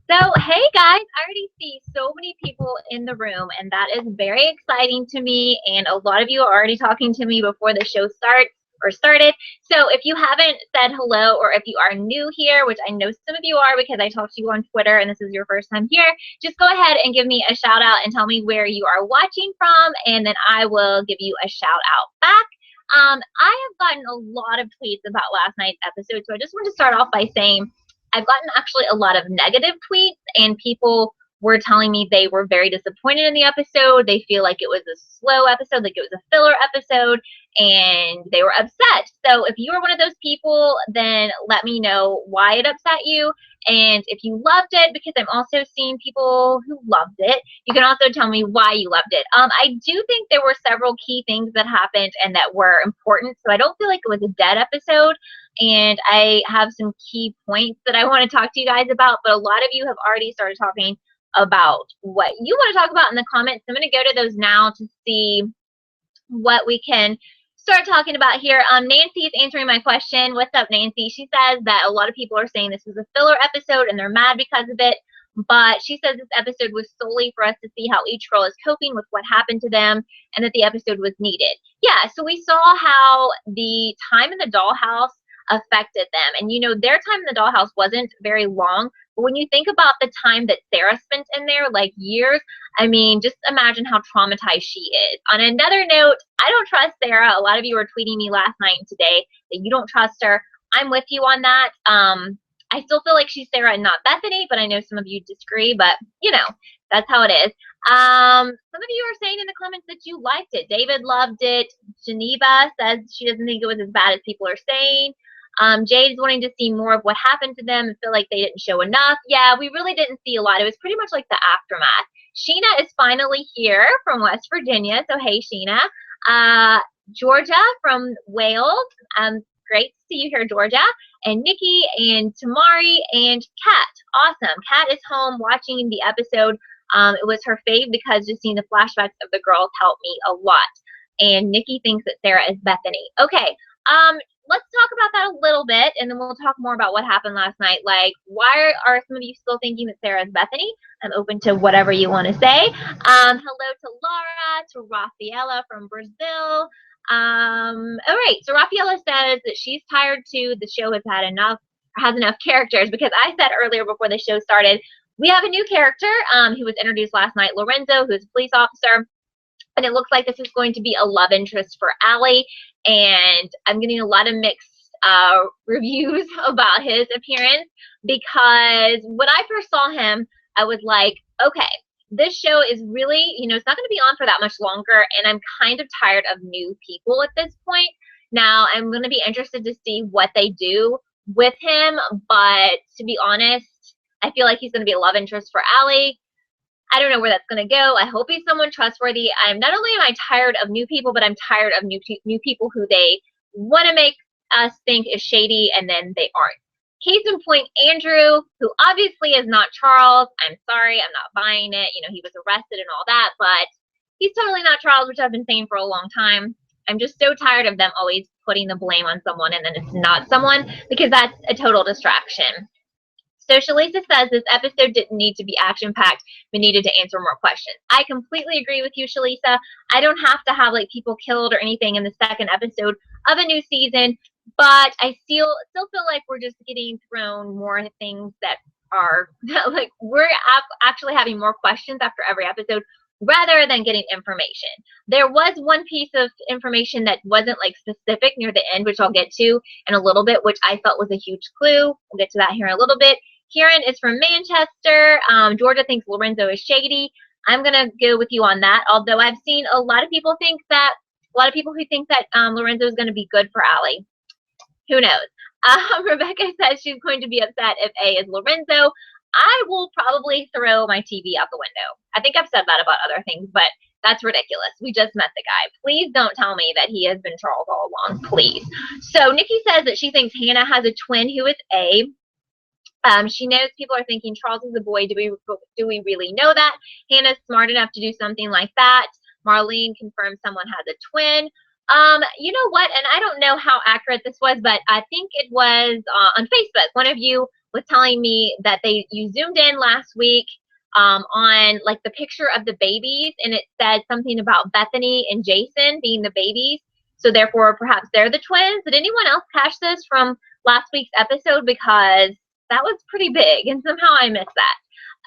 So, hey guys, I already see so many people in the room, and that is very exciting to me. And a lot of you are already talking to me before the show started. So, if you haven't said hello, or if you are new here, which I know some of you are because I talked to you on Twitter and this is your first time here, just go ahead and give me a shout out and tell me where you are watching from, and then I will give you a shout out back. I have gotten a lot of tweets about last night's episode, so I just want to start off by saying I've gotten actually a lot of negative tweets, and people were telling me they were very disappointed in the episode. They feel like it was a slow episode, like it was a filler episode, and they were upset. So if you are one of those people, then let me know why it upset you. And if you loved it, because I'm also seeing people who loved it, you can also tell me why you loved it. I do think there were several key things that happened and that were important, so I don't feel like it was a dead episode. And I have some key points that I want to talk to you guys about, but a lot of you have already started talking about what you want to talk about in the comments. I'm going to go to those now to see what we can start talking about here. Nancy is answering my question. What's up, Nancy? She says that a lot of people are saying this was a filler episode and they're mad because of it, but she says this episode was solely for us to see how each girl is coping with what happened to them and that the episode was needed. Yeah, so we saw how the time in the dollhouse affected them. And you know, their time in the dollhouse wasn't very long, but when you think about the time that Sarah spent in there, like years, I mean, just imagine how traumatized she is. On another note, I don't trust Sarah. A lot of you were tweeting me last night and today that you don't trust her. I'm with you on that. I still feel like she's Sarah and not Bethany, but I know some of you disagree, but you know, that's how it is. Some of you are saying in the comments that you liked it. David loved it. Geneva says she doesn't think it was as bad as people are saying. Jade's wanting to see more of what happened to them and feel like they didn't show enough. Yeah, we really didn't see a lot. It was pretty much like the aftermath. Sheena is finally here from West Virginia. So, hey, Sheena. Georgia from Wales. Great to see you here, Georgia. And Nikki and Tamari and Kat. Awesome. Kat is home watching the episode. It was her fave because just seeing the flashbacks of the girls helped me a lot. And Nikki thinks that Sarah is Bethany. Okay. Let's talk about that a little bit, and then we'll talk more about what happened last night. Like, why are some of you still thinking that Sarah is Bethany? I'm open to whatever you want to say. Hello to Laura, to Rafaela from Brazil. All right, so Rafaela says that she's tired too. The show has enough characters, because I said earlier before the show started, we have a new character who was introduced last night, Lorenzo, who's a police officer. And it looks like this is going to be a love interest for Allie. And I'm getting a lot of mixed reviews about his appearance, because when I first saw him, I was like, okay, this show is really, you know, it's not going to be on for that much longer. And I'm kind of tired of new people at this point. Now, I'm going to be interested to see what they do with him. But to be honest, I feel like he's going to be a love interest for Allie. I don't know where that's going to go. I hope he's someone trustworthy. Not only am I tired of new people, but I'm tired of new people who they want to make us think is shady and then they aren't. Case in point, Andrew, who obviously is not Charles. I'm sorry, I'm not buying it. You know, he was arrested and all that, but he's totally not Charles, which I've been saying for a long time. I'm just so tired of them always putting the blame on someone and then it's not someone, because that's a total distraction. So Shalisa says this episode didn't need to be action-packed, but needed to answer more questions. I completely agree with you, Shalisa. I don't have to have like people killed or anything in the second episode of a new season, but I still feel like we're just getting thrown more things that are like we're actually having more questions after every episode rather than getting information. There was one piece of information that wasn't like specific near the end, which I'll get to in a little bit, which I felt was a huge clue. We'll get to that here in a little bit. Kieran is from Manchester. Georgia thinks Lorenzo is shady. I'm going to go with you on that, although I've seen a lot of people who think that Lorenzo is going to be good for Allie. Who knows? Rebecca says she's going to be upset if A is Lorenzo. I will probably throw my TV out the window. I think I've said that about other things, but that's ridiculous. We just met the guy. Please don't tell me that he has been Charles all along, please. So Nikki says that she thinks Hannah has a twin who is A. She knows people are thinking Charles is a boy. Do we really know that? Hannah's smart enough to do something like that. Marlene confirms someone has a twin. You know what? And I don't know how accurate this was, but I think it was on Facebook. One of you was telling me that you zoomed in last week on like the picture of the babies, and it said something about Bethany and Jason being the babies. So therefore, perhaps they're the twins. Did anyone else catch this from last week's episode? Because that was pretty big, and somehow I missed that.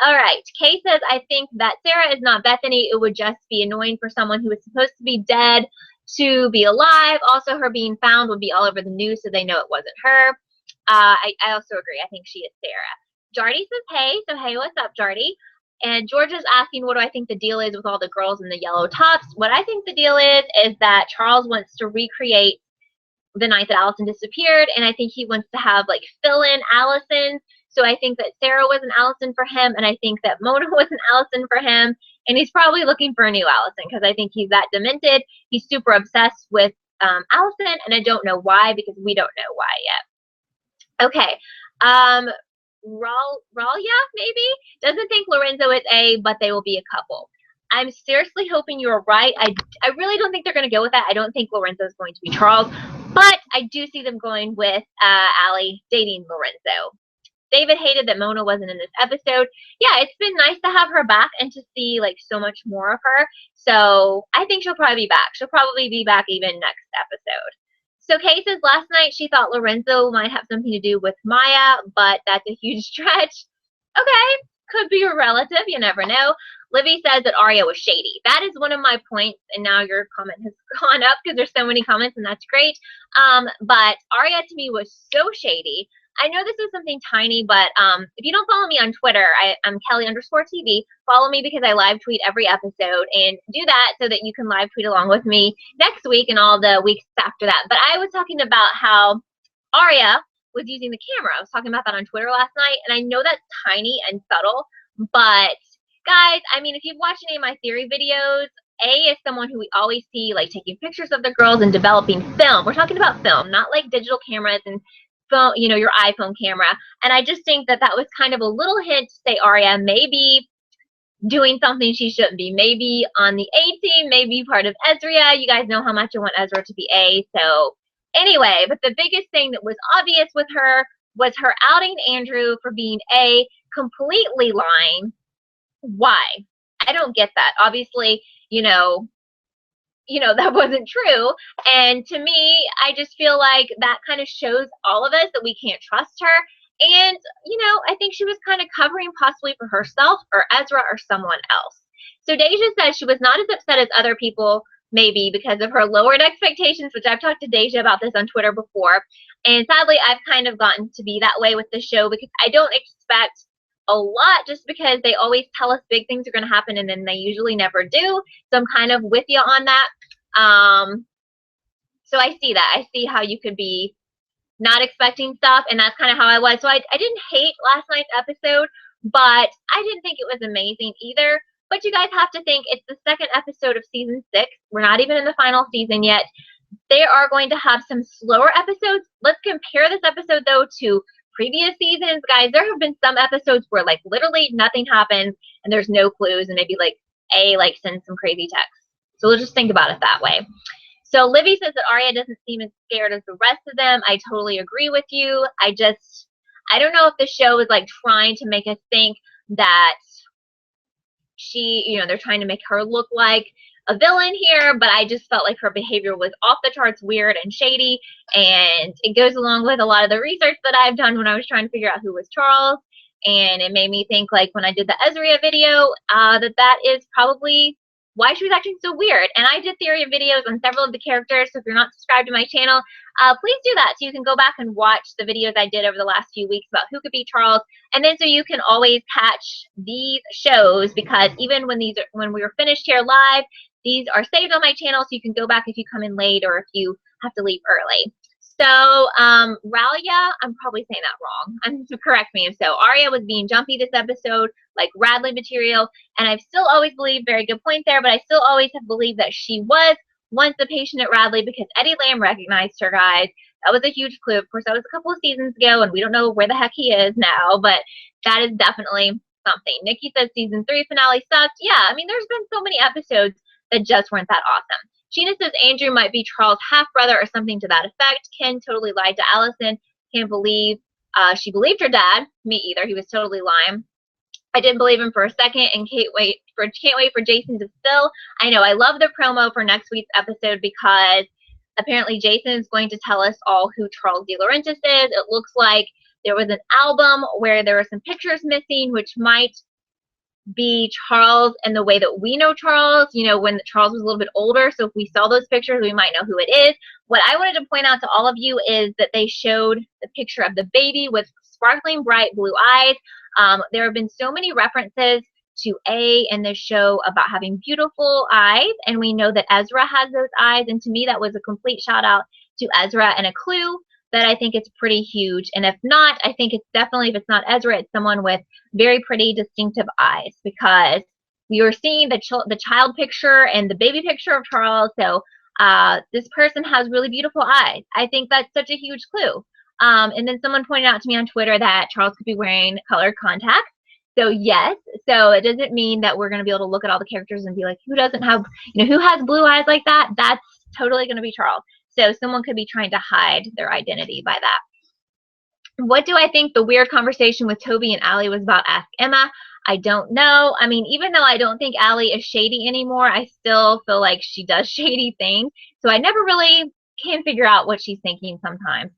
All right. Kay says, I think that Sarah is not Bethany. It would just be annoying for someone who is supposed to be dead to be alive. Also, her being found would be all over the news, so they know it wasn't her. I also agree. I think she is Sarah. Jardy says, hey. So, hey, what's up, Jardy? And George is asking, what do I think the deal is with all the girls in the yellow tops? What I think the deal is that Charles wants to recreate the night that Allison disappeared, and I think he wants to have, like, fill-in Allisons. So I think that Sarah was an Allison for him, and I think that Mona was an Allison for him, and he's probably looking for a new Allison because I think he's that demented. He's super obsessed with Allison, and I don't know why because we don't know why yet. Okay. Ralia, maybe? Doesn't think Lorenzo is A, but they will be a couple. I'm seriously hoping you're right. I really don't think they're going to go with that. I don't think Lorenzo is going to be Charles, but I do see them going with Allie dating Lorenzo. David hated that Mona wasn't in this episode. Yeah, it's been nice to have her back and to see, like, so much more of her. So I think she'll probably be back. She'll probably be back even next episode. So Kay says last night she thought Lorenzo might have something to do with Maya, but that's a huge stretch. Okay, could be a relative. You never know. Livy says that Aria was shady. That is one of my points, and now your comment has gone up because there's so many comments, and that's great. But Aria to me was so shady. I know this is something tiny, but if you don't follow me on Twitter, I'm Kelly_TV. Follow me because I live tweet every episode, and do that so that you can live tweet along with me next week and all the weeks after that. But I was talking about how Aria was using the camera. I was talking about that on Twitter last night, and I know that's tiny and subtle, but guys, I mean, if you've watched any of my theory videos, A is someone who we always see, like, taking pictures of the girls and developing film. We're talking about film, not like digital cameras and phone, you know, your iPhone camera. And I just think that that was kind of a little hint to say Aria may be doing something she shouldn't be. Maybe on the A team, maybe part of Ezra. You guys know how much I want Ezra to be A. So anyway, but the biggest thing that was obvious with her was her outing Andrew for being A, completely lying. Why? I don't get that. Obviously, you know, that wasn't true. And to me, I just feel like that kind of shows all of us that we can't trust her. And, I think she was kind of covering possibly for herself or Ezra or someone else. So Deja says she was not as upset as other people, maybe because of her lowered expectations, which I've talked to Deja about this on Twitter before. And sadly, I've kind of gotten to be that way with the show because I don't expect a lot just because they always tell us big things are going to happen and then they usually never do. So I'm kind of with you on that. So I see that. I see how you could be not expecting stuff, and that's kind of how I was. So I didn't hate last night's episode, but I didn't think it was amazing either. But you guys have to think it's the second episode of season 6. We're not even in the final season yet. They are going to have some slower episodes. Let's compare this episode, though, to previous seasons. Guys, there have been some episodes where, like, literally nothing happens and there's no clues, and maybe, like, sends some crazy text. So we'll just think about it that way. So Livy says that Aria doesn't seem as scared as the rest of them. I totally agree with you. I don't know if the show is, like, trying to make us think that they're trying to make her look like a villain here, but I just felt like her behavior was off the charts weird and shady, and it goes along with a lot of the research that I've done when I was trying to figure out who was Charles, and it made me think, like, when I did the Ezra video, that is probably why she was acting so weird. And I did theory videos on several of the characters, so if you're not subscribed to my channel, please do that so you can go back and watch the videos I did over the last few weeks about who could be Charles, and then so you can always catch these shows, because even when we were finished here live, these are saved on my channel, so you can go back if you come in late or if you have to leave early. So, Ralia, I'm probably saying that wrong. Correct me if so. Aria was being jumpy this episode, like Radley material, and I've still always believed, very good point there, but I still always have believed that she was once a patient at Radley because Eddie Lamb recognized her, guys. That was a huge clue. Of course, that was a couple of seasons ago, and we don't know where the heck he is now, but that is definitely something. Nikki says season 3 finale sucked. Yeah, I mean, there's been so many episodes that just weren't that awesome. Sheena says Andrew might be Charles' half-brother or something to that effect. Ken totally lied to Allison. Can't believe She believed her dad. Me either. He was totally lying. I didn't believe him for a second, and can't wait for Jason to spill. I know I love the promo for next week's episode because apparently Jason is going to tell us all who Charles De Laurentiis is. It looks like there was an album where there were some pictures missing, which might be Charles and the way that we know Charles, you know, when Charles was a little bit older. So if we saw those pictures, we might know who it is. What I wanted to point out to all of you is that they showed the picture of the baby with sparkling bright blue eyes. There have been so many references to A in this show about having beautiful eyes, and we know that Ezra has those eyes, and to me that was a complete shout out to Ezra and a clue that I think it's pretty huge. And if not, I think it's definitely, if it's not Ezra, it's someone with very pretty distinctive eyes, because we were seeing the child picture and the baby picture of Charles. So this person has really beautiful eyes. I think that's such a huge clue. And then someone pointed out to me on Twitter that Charles could be wearing colored contacts. So yes, so it doesn't mean that we're going to be able to look at all the characters and be like, who doesn't have, you know, who has blue eyes like that? That's totally going to be Charles. So someone could be trying to hide their identity by that. What do I think the weird conversation with Toby and Allie was about? Ask Emma. I don't know. I mean, even though I don't think Allie is shady anymore, I still feel like she does shady things. So I never really can figure out what she's thinking sometimes.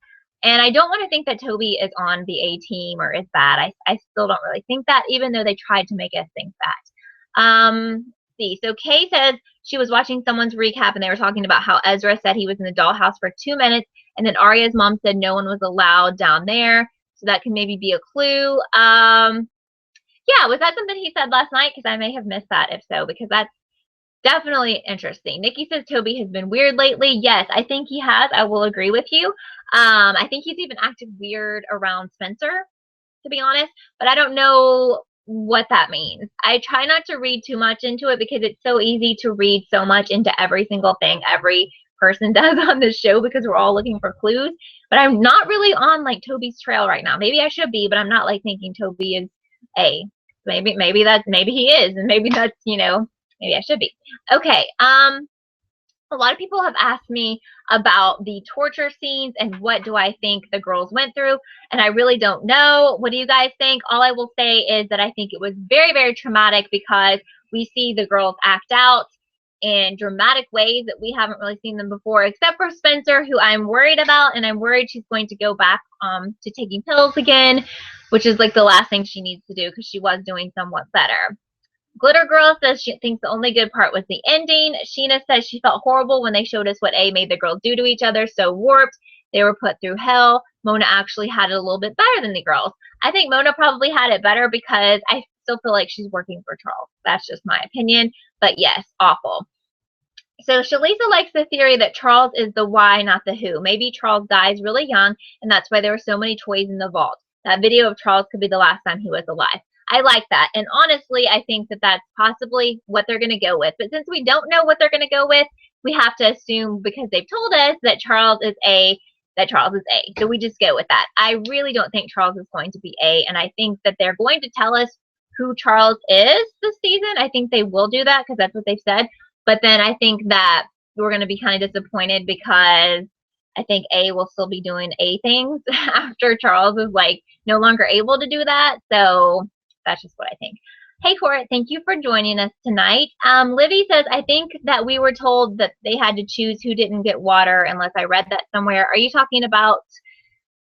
And I don't want to think that Toby is on the A team or is bad. I still don't really think that, even though they tried to make us think that. See, so Kay says she was watching someone's recap and they were talking about how Ezra said he was in the dollhouse for 2 minutes, and then Aria's mom said no one was allowed down there. So that can maybe be a clue. Yeah, was that something he said last night? Because I may have missed that if so, because that's definitely interesting. Nikki says Toby has been weird lately. Yes, I think he has. I will agree with you. I think he's even acted weird around Spencer, to be honest, but I don't know what that means. I try not to read too much into it because it's so easy to read so much into every single thing every person does on this show, because we're all looking for clues. But I'm not really on like Toby's trail right now. Maybe I should be, but I'm not like thinking Toby is A. Maybe he is, and maybe that's, you know, maybe I should be. Okay. A lot of people have asked me about the torture scenes and what do I think the girls went through, and I really don't know. What do you guys think? All I will say is that I think it was very, very traumatic, because we see the girls act out in dramatic ways that we haven't really seen them before, except for Spencer, who I'm worried about, and I'm worried she's going to go back to taking pills again, which is like the last thing she needs to do, because she was doing somewhat better. Glitter Girl says she thinks the only good part was the ending. Sheena says she felt horrible when they showed us what A made the girls do to each other, so warped. They were put through hell. Mona actually had it a little bit better than the girls. I think Mona probably had it better because I still feel like she's working for Charles. That's just my opinion. But yes, awful. So Shalisa likes the theory that Charles is the why, not the who. Maybe Charles dies really young, and that's why there were so many toys in the vault. That video of Charles could be the last time he was alive. I like that. And honestly, I think that that's possibly what they're going to go with. But since we don't know what they're going to go with, we have to assume, because they've told us that Charles is A, that Charles is A. So we just go with that. I really don't think Charles is going to be A. And I think that they're going to tell us who Charles is this season. I think they will do that because that's what they've said. But then I think that we're going to be kind of disappointed, because I think A will still be doing A things after Charles is like no longer able to do that. So that's just what I think. Hey, Court, thank you for joining us tonight. Livy says, I think that we were told that they had to choose who didn't get water, unless I read that somewhere. Are you talking about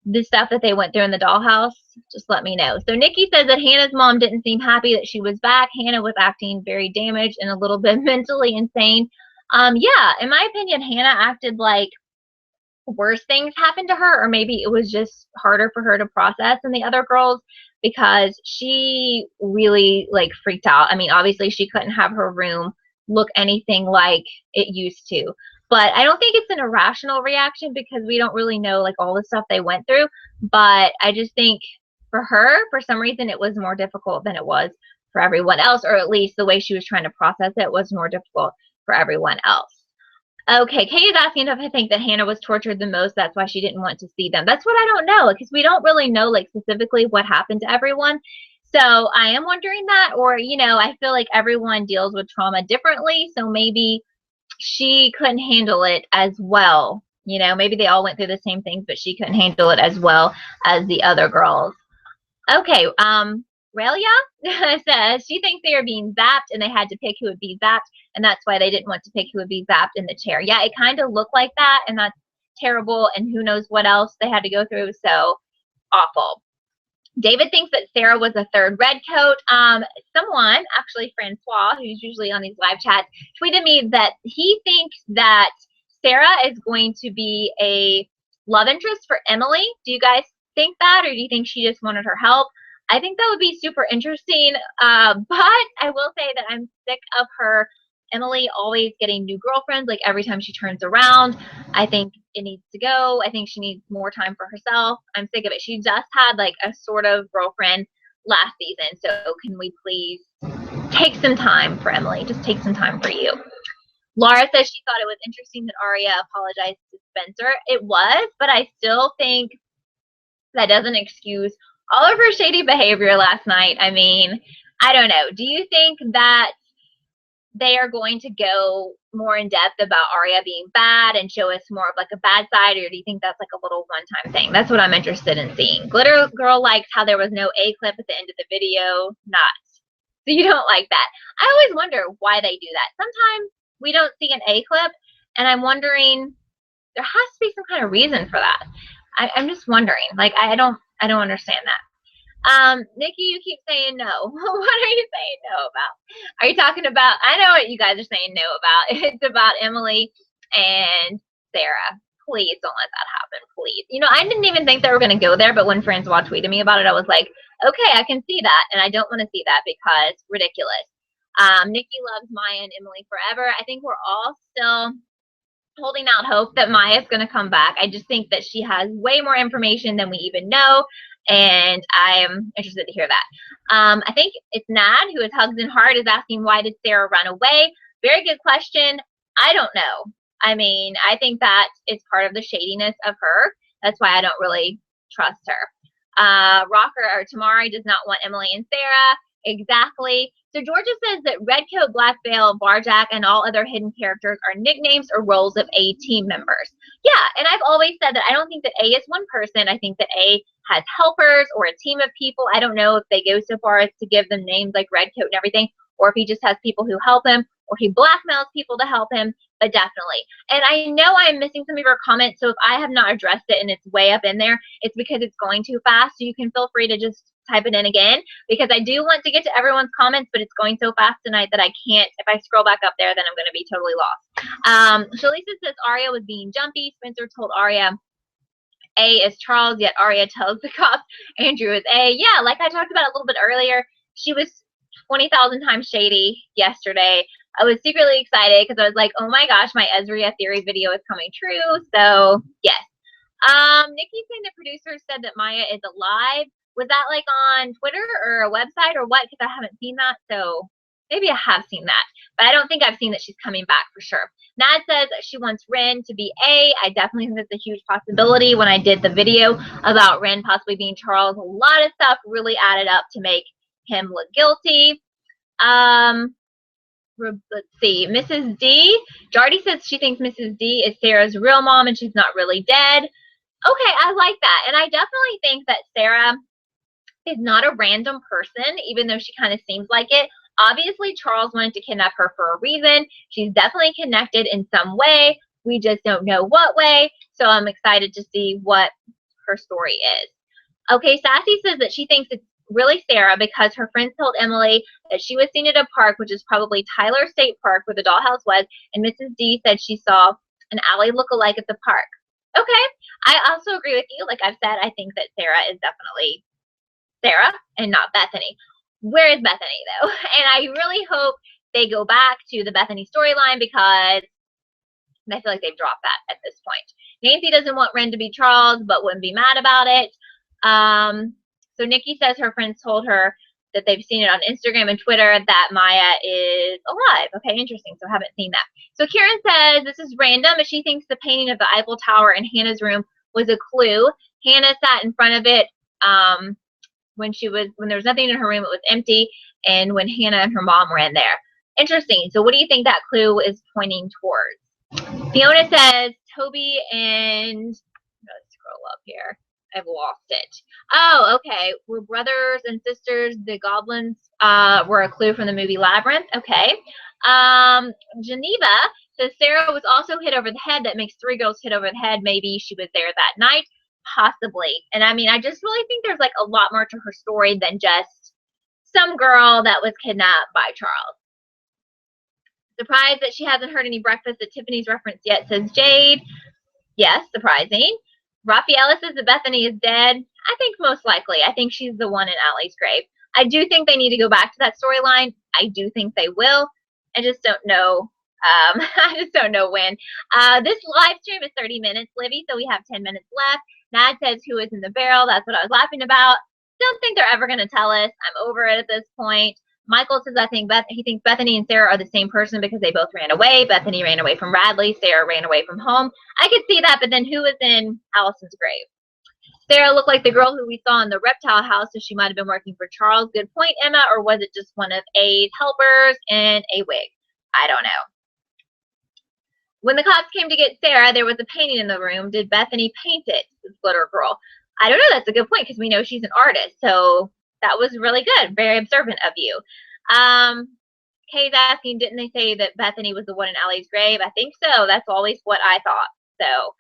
the stuff that they went through in the dollhouse? Just let me know. So Nikki says that Hannah's mom didn't seem happy that she was back. Hannah was acting very damaged and a little bit mentally insane. Yeah, in my opinion, Hannah acted like worse things happened to her, or maybe it was just harder for her to process than the other girls, because she really like freaked out. I mean, obviously she couldn't have her room look anything like it used to, but I don't think it's an irrational reaction, because we don't really know like all the stuff they went through. But I just think for her, for some reason, it was more difficult than it was for everyone else, or at least the way she was trying to process it was more difficult for everyone else. Okay, Kay is asking if I think that Hannah was tortured the most. That's why she didn't want to see them. That's what I don't know, because we don't really know like specifically what happened to everyone. So I am wondering that, or, you know, I feel like everyone deals with trauma differently. So maybe she couldn't handle it as well, You know, maybe they all went through the same things, but she couldn't handle it as well as the other girls. Okay, Relia says she thinks they are being zapped and they had to pick who would be zapped, and that's why they didn't want to pick who would be zapped in the chair. Yeah, it kind of looked like that, and that's terrible, and who knows what else they had to go through, so awful. David thinks that Sarah was the third red coat. Someone, actually Francois, who's usually on these live chats, tweeted me that he thinks that Sarah is going to be a love interest for Emily. Do you guys think that, or do you think she just wanted her help? I think that would be super interesting, but I will say that I'm sick of her, Emily, always getting new girlfriends, like every time she turns around. I think it needs to go. I think she needs more time for herself. I'm sick of it. She just had like a sort of girlfriend last season, so can we please take some time for Emily? Just take some time for you. Laura says she thought it was interesting that Aria apologized to Spencer. It was, but I still think that doesn't excuse all of her shady behavior last night. I mean, I don't know. Do you think that they are going to go more in depth about Aria being bad and show us more of like a bad side, or do you think that's like a little one-time thing? That's what I'm interested in seeing. Glitter Girl likes how there was no A clip at the end of the video. Not. So you don't like that. I always wonder why they do that. Sometimes we don't see an A clip, and I'm wondering, there has to be some kind of reason for that. I'm just wondering. Like, I don't understand that. Nikki, you keep saying no. What are you saying no about? Are you talking about, I know what you guys are saying no about. It's about Emily and Sarah. Please don't let that happen, please. You know, I didn't even think they were going to go there, but when Francois tweeted me about it, I was like, okay, I can see that, and I don't want to see that because ridiculous. Nikki loves Maya and Emily forever. I think we're all still holding out hope that Maya's going to come back. I just think that she has way more information than we even know, and I'm interested to hear that. I think it's Nad, who is Hugs and Heart, is asking, why did Sarah run away? Very good question. I don't know. I mean, I think that it's part of the shadiness of her. That's why I don't really trust her. Rocker or Tamari does not want Emily and Sarah. Exactly. So Georgia says that Redcoat, Black Veil, Barjack, and all other hidden characters are nicknames or roles of A team members. Yeah, and I've always said that I don't think that A is one person. I think that A has helpers or a team of people. I don't know if they go so far as to give them names like Redcoat and everything, or if he just has people who help him, or he blackmails people to help him, but definitely. And I know I'm missing some of your comments, so if I have not addressed it and it's way up in there, it's because it's going too fast, so you can feel free to just type it in again, because I do want to get to everyone's comments, but it's going so fast tonight that I can't. If I scroll back up there, then I'm going to be totally lost. Shalisa says Aria was being jumpy. Spencer told Aria A is Charles, yet Aria tells the cops Andrew is A. Yeah, like I talked about a little bit earlier, she was 20,000 times shady yesterday. I was secretly excited because I was like, oh my gosh, my Ezria theory video is coming true. So yes. Nikki saying the producer said that Maya is alive. Was that like on Twitter or a website or what? Because I haven't seen that. So maybe I have seen that, but I don't think I've seen that she's coming back for sure. Nad says she wants Ren to be A. I definitely think that's a huge possibility. When I did the video about Ren possibly being Charles, a lot of stuff really added up to make him look guilty. Let's see. Mrs. D. Jardy says she thinks Mrs. D is Sarah's real mom and she's not really dead. Okay, I like that. And I definitely think that Sarah is not a random person, even though she kind of seems like it. Obviously, Charles wanted to kidnap her for a reason. She's definitely connected in some way. We just don't know what way. So I'm excited to see what her story is. Okay, Sassy says that she thinks it's really Sarah because her friends told Emily that she was seen at a park, which is probably Tyler State Park where the dollhouse was, and Mrs. D said she saw an alley look-alike at the park. Okay, I also agree with you. Like I've said, I think that Sarah is definitely Sarah and not Bethany. Where is Bethany though? And I really hope they go back to the Bethany storyline because I feel like they've dropped that at this point. Nancy doesn't want Ren to be Charles, but wouldn't be mad about it. So Nikki says her friends told her that they've seen it on Instagram and Twitter that Maya is alive. Okay, interesting. So I haven't seen that. So Karen says this is random, but she thinks the painting of the Eiffel Tower in Hannah's room was a clue. Hannah sat in front of it when there was nothing in her room. It was empty, and when Hannah and her mom were in there. Interesting. So what do you think that clue is pointing towards? Fiona says Toby and let's scroll up here. I've lost it. Oh, okay. We're brothers and sisters. The goblins were a clue from the movie Labyrinth. Okay. Geneva says Sarah was also hit over the head. That makes 3 girls hit over the head. Maybe she was there that night. Possibly. And I mean, I just really think there's like a lot more to her story than just some girl that was kidnapped by Charles. Surprised that she hasn't heard any breakfast at Tiffany's reference yet, says Jade. Yes, surprising. Raphaela says that Bethany is dead. I think most likely. I think she's the one in Allie's grave. I do think they need to go back to that storyline. I do think they will. I just don't know. I just don't know when. This live stream is 30 minutes, Livy, so we have 10 minutes left. Nad says, who is in the barrel? That's what I was laughing about. Don't think they're ever going to tell us. I'm over it at this point. Michael says, he thinks Bethany and Sarah are the same person because they both ran away. Bethany ran away from Radley. Sarah ran away from home. I could see that, but then who was in Allison's grave? Sarah looked like the girl who we saw in the reptile house, so she might have been working for Charles. Good point, Emma. Or was it just one of A's helpers in a wig? I don't know. When the cops came to get Sarah, there was a painting in the room. Did Bethany paint it? This glitter girl. I don't know. That's a good point because we know she's an artist. So that was really good. Very observant of you. Kay's asking, didn't they say that Bethany was the one in Allie's grave? I think so. That's always what I thought. So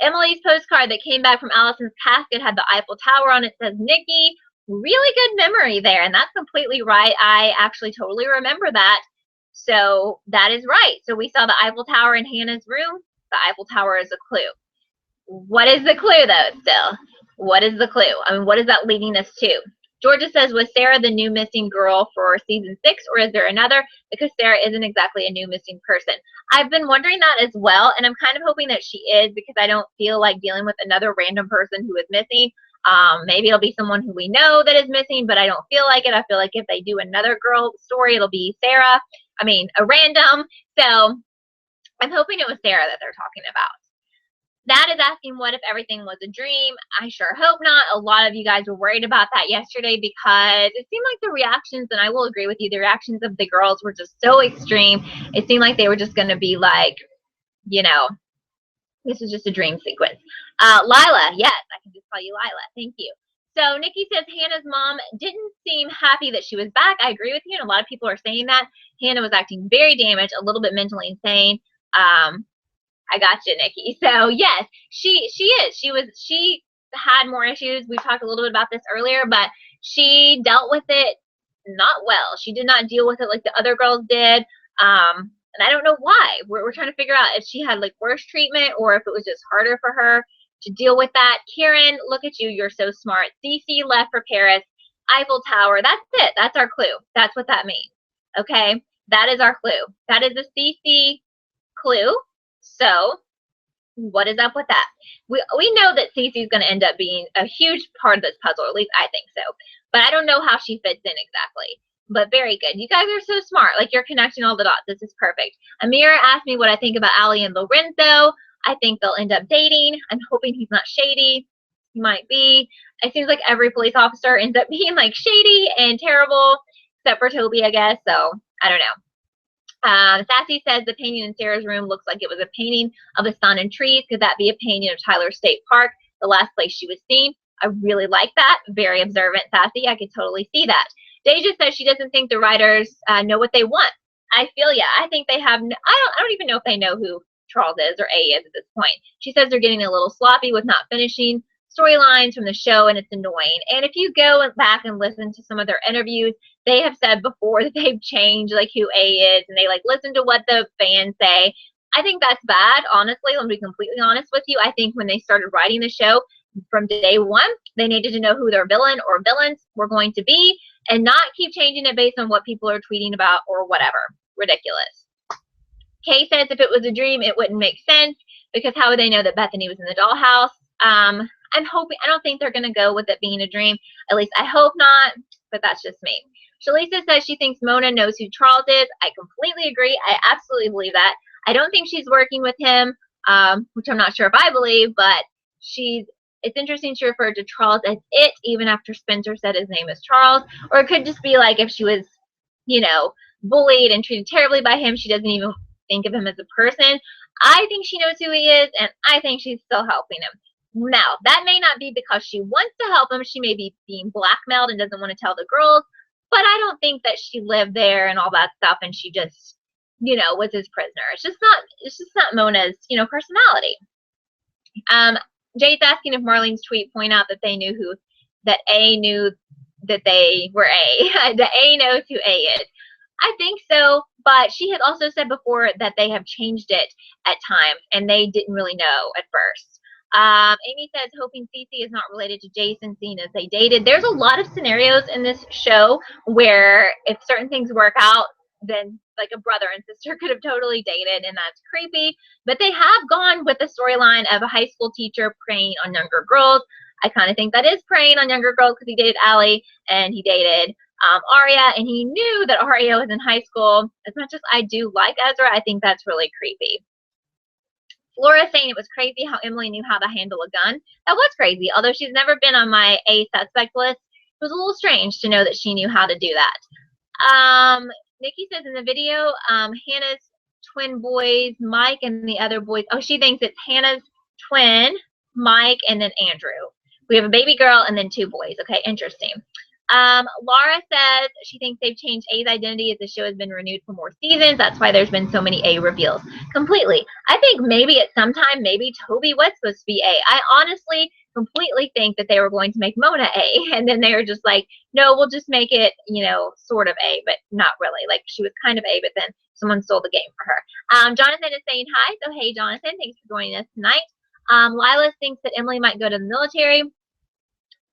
Emily's postcard that came back from Allison's casket had the Eiffel Tower on it. Says Nikki. Really good memory there. And that's completely right. I actually totally remember that. So that is right. So we saw the Eiffel Tower in Hannah's room. The Eiffel Tower is a clue. What is the clue, though, still? What is the clue? I mean, what is that leading us to? Georgia says, was Sarah the new missing girl for season 6, or is there another? Because Sarah isn't exactly a new missing person. I've been wondering that as well, and I'm kind of hoping that she is because I don't feel like dealing with another random person who is missing. Maybe it'll be someone who we know that is missing, but I don't feel like it. I feel like if they do another girl story, it'll be Sarah. I mean, a random. So I'm hoping it was Sarah that they're talking about. That is asking what if everything was a dream. I sure hope not. A lot of you guys were worried about that yesterday because it seemed like the reactions, and I will agree with you, the reactions of the girls were just so extreme. It seemed like they were just going to be like, you know, this is just a dream sequence. Lila, yes, I can just call you Lila. Thank you. So Nikki says Hannah's mom didn't seem happy that she was back. I agree with you, and a lot of people are saying that. Hannah was acting very damaged, a little bit mentally insane. I got you, Nikki. So yes, she is. She had more issues. We talked a little bit about this earlier, but she dealt with it not well. She did not deal with it like the other girls did. And I don't know why. We're trying to figure out if she had like worse treatment or if it was just harder for her to deal with that. Karen, look at you. You're so smart. Cece left for Paris. Eiffel Tower. That's it. That's our clue. That's what that means. Okay? That is our clue. That is the Cece clue. So what is up with that? We know that Cece is going to end up being a huge part of this puzzle. At least I think so. But I don't know how she fits in exactly. But very good. You guys are so smart. Like, you're connecting all the dots. This is perfect. Amira asked me what I think about Ali and Lorenzo. I think they'll end up dating. I'm hoping he's not shady. He might be. It seems like every police officer ends up being, like, shady and terrible, except for Toby, I guess. So, I don't know. Sassy says the painting in Sarah's room looks like it was a painting of the sun and trees. Could that be a painting of Tyler State Park, the last place she was seen? I really like that. Very observant, Sassy. I could totally see that. Deja says she doesn't think the writers know what they want. I feel ya. I think they have. I don't even know if they know who Charles is or A is at this point. She says they're getting a little sloppy with not finishing storylines from the show, and it's annoying. And if you go back and listen to some of their interviews, they have said before that they've changed like who A is, and they like listen to what the fans say. I think that's bad. Honestly, let me be completely honest with you. I think when they started writing the show from day one, they needed to know who their villain or villains were going to be, and not keep changing it based on what people are tweeting about or whatever. Ridiculous. Kay says if it was a dream, it wouldn't make sense because how would they know that Bethany was in the dollhouse? I'm hoping, I don't think they're going to go with it being a dream. At least I hope not, but that's just me. Shalisa says she thinks Mona knows who Charles is. I completely agree. I absolutely believe that. I don't think she's working with him, which I'm not sure if I believe, but it's interesting she referred to Charles as it, even after Spencer said his name is Charles. Or it could just be like if she was, you know, bullied and treated terribly by him, she doesn't even think of him as a person. I think she knows who he is, and I think she's still helping him. Now, that may not be because she wants to help him. She may be being blackmailed and doesn't want to tell the girls, but I don't think that she lived there and all that stuff and she just, was his prisoner. It's just not Mona's, personality. Jade's asking if Marlene's tweet point out that they knew that A knew that they were A. The A knows who A is. I think so, but she had also said before that they have changed it at times, and they didn't really know at first. Amy says, hoping Cece is not related to Jason, seeing as they dated. There's a lot of scenarios in this show where if certain things work out, then like a brother and sister could have totally dated, and that's creepy. But they have gone with the storyline of a high school teacher preying on younger girls. I kind of think that is preying on younger girls because he dated Allie and he dated Aria, and he knew that Aria was in high school. As much as I do like Ezra, I think that's really creepy. Laura's saying it was crazy how Emily knew how to handle a gun. That was crazy. Although she's never been on my A suspect list, it was a little strange to know that she knew how to do that. Nikki says in the video, Hannah's twin boys, Mike, and the other boys. Oh, she thinks it's Hannah's twin, Mike, and then Andrew. We have a baby girl and then 2 boys. Okay, interesting. Laura says she thinks they've changed A's identity as the show has been renewed for more seasons. That's why there's been so many A reveals. Completely. I think maybe at some time, maybe Toby was supposed to be A. I honestly completely think that they were going to make Mona A, and then they were just like, no, we'll just make it, sort of A, but not really. Like, she was kind of A, but then someone stole the game for her. Jonathan is saying hi, so hey, Jonathan, thanks for joining us tonight. Lila thinks that Emily might go to the military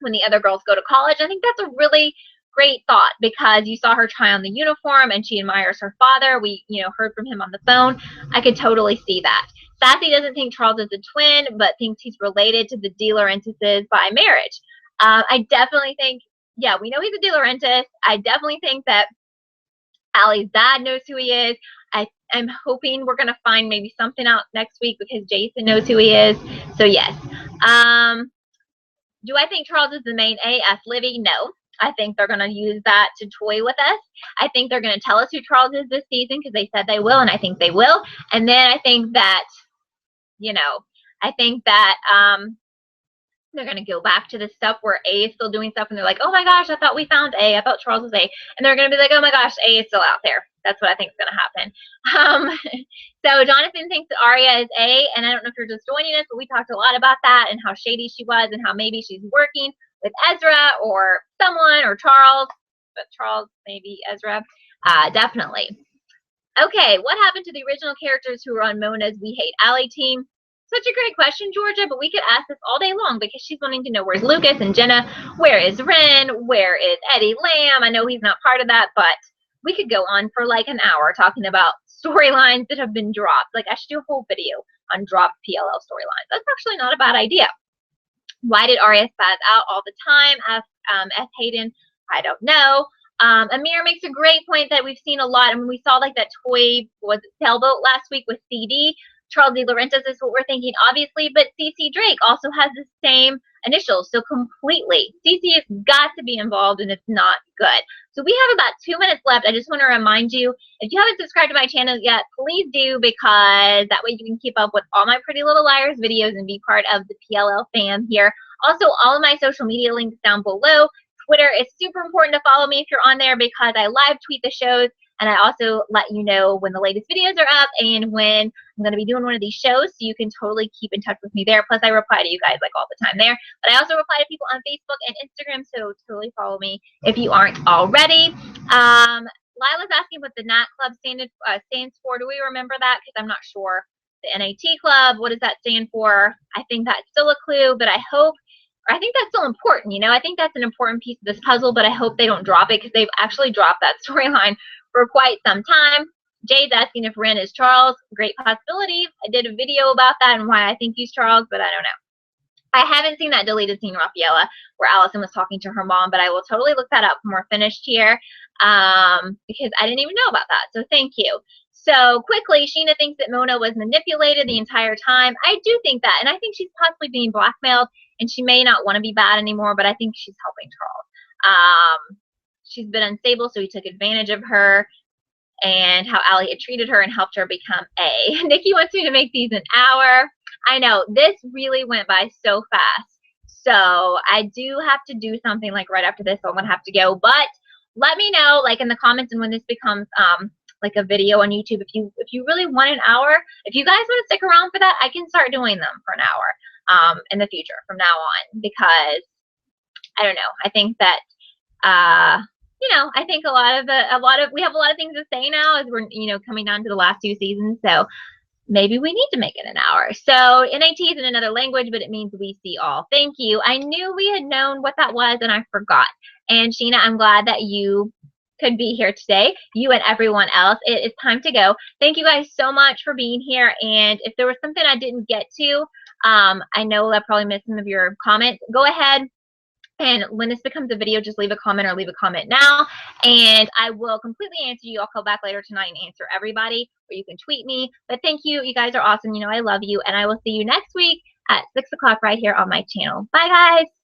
when the other girls go to college. I think that's a really great thought because you saw her try on the uniform and she admires her father. We, heard from him on the phone. I could totally see that. Sassy doesn't think Charles is a twin, but thinks he's related to the De Laurentises by marriage. I definitely think, yeah, we know he's a De Laurentiis. I definitely think that Allie's dad knows who he is. I'm hoping we're going to find maybe something out next week because Jason knows who he is. So, yes. Do I think Charles is the main A? Ask Livy. No. I think they're going to use that to toy with us. I think they're going to tell us who Charles is this season because they said they will, and I think they will. And then I think that, they're going to go back to the stuff where A is still doing stuff, and they're like, oh my gosh, I thought we found A. I thought Charles was A. And they're going to be like, oh my gosh, A is still out there. That's what I think is going to happen. So Jonathan thinks that Aria is A, and I don't know if you're just joining us, but we talked a lot about that and how shady she was and how maybe she's working with Ezra or someone or Charles, but Charles, maybe Ezra, definitely. Okay, what happened to the original characters who were on Mona's We Hate Allie team? Such a great question, Georgia, but we could ask this all day long because she's wanting to know where's Lucas and Jenna, where is Ren, where is Eddie Lamb? I know he's not part of that, but we could go on for like an hour talking about storylines that have been dropped. Like, I should do a whole video on dropped PLL storylines. That's actually not a bad idea. Why did Aria spaz out all the time? Ask F. Hayden. I don't know. Amir makes a great point that we've seen a lot. I mean, we saw like that toy, was it Sailboat last week with CD. Charles De Laurentiis is what we're thinking, obviously, but CC Drake also has the same initials, so completely. CC has got to be involved, and it's not good. So we have about 2 minutes left. I just want to remind you, if you haven't subscribed to my channel yet, please do, because that way you can keep up with all my Pretty Little Liars videos and be part of the PLL fam here. Also, all of my social media links down below. Twitter is super important to follow me if you're on there because I live tweet the shows. And I also let you know when the latest videos are up and when I'm going to be doing one of these shows, so you can totally keep in touch with me there. Plus, I reply to you guys like all the time there. But I also reply to people on Facebook and Instagram, so totally follow me if you aren't already. Lila's asking what the NAT Club stands for. Do we remember that? Because I'm not sure. The NAT Club, what does that stand for? I think that's still a clue, but I think that's still important, I think that's an important piece of this puzzle, but I hope they don't drop it because they've actually dropped that storyline for quite some time. Jade's asking if Ren is Charles. Great possibility. I did a video about that and why I think he's Charles, but I don't know. I haven't seen that deleted scene, Rafaela, where Allison was talking to her mom, but I will totally look that up when we're finished here because I didn't even know about that, so thank you. So quickly, Sheena thinks that Mona was manipulated the entire time. I do think that, and I think she's possibly being blackmailed, and she may not want to be bad anymore, but I think she's helping Charles. She's been unstable, so he took advantage of her. and how Allie had treated her and helped her become A. Nikki wants me to make these an hour. I know, this really went by so fast. So I do have to do something like right after this, so I'm going to have to go. But let me know, like in the comments, and when this becomes like a video on YouTube, if you really want an hour, if you guys want to stick around for that, I can start doing them for an hour in the future from now on, because I don't know, I think that you know, I think we have a lot of things to say now as we're, you know, coming down to the last 2 seasons. So maybe we need to make it an hour. So NAT is in another language, but it means we see all. Thank you. I knew we had known what that was and I forgot. And Sheena, I'm glad that you could be here today, you and everyone else. It is time to go. Thank you guys so much for being here. And if there was something I didn't get to, I know I probably missed some of your comments. Go ahead. And when this becomes a video, just leave a comment or leave a comment now, and I will completely answer you. I'll call back later tonight and answer everybody, or you can tweet me. But thank you. You guys are awesome. You know I love you, and I will see you next week at 6 o'clock right here on my channel. Bye, guys.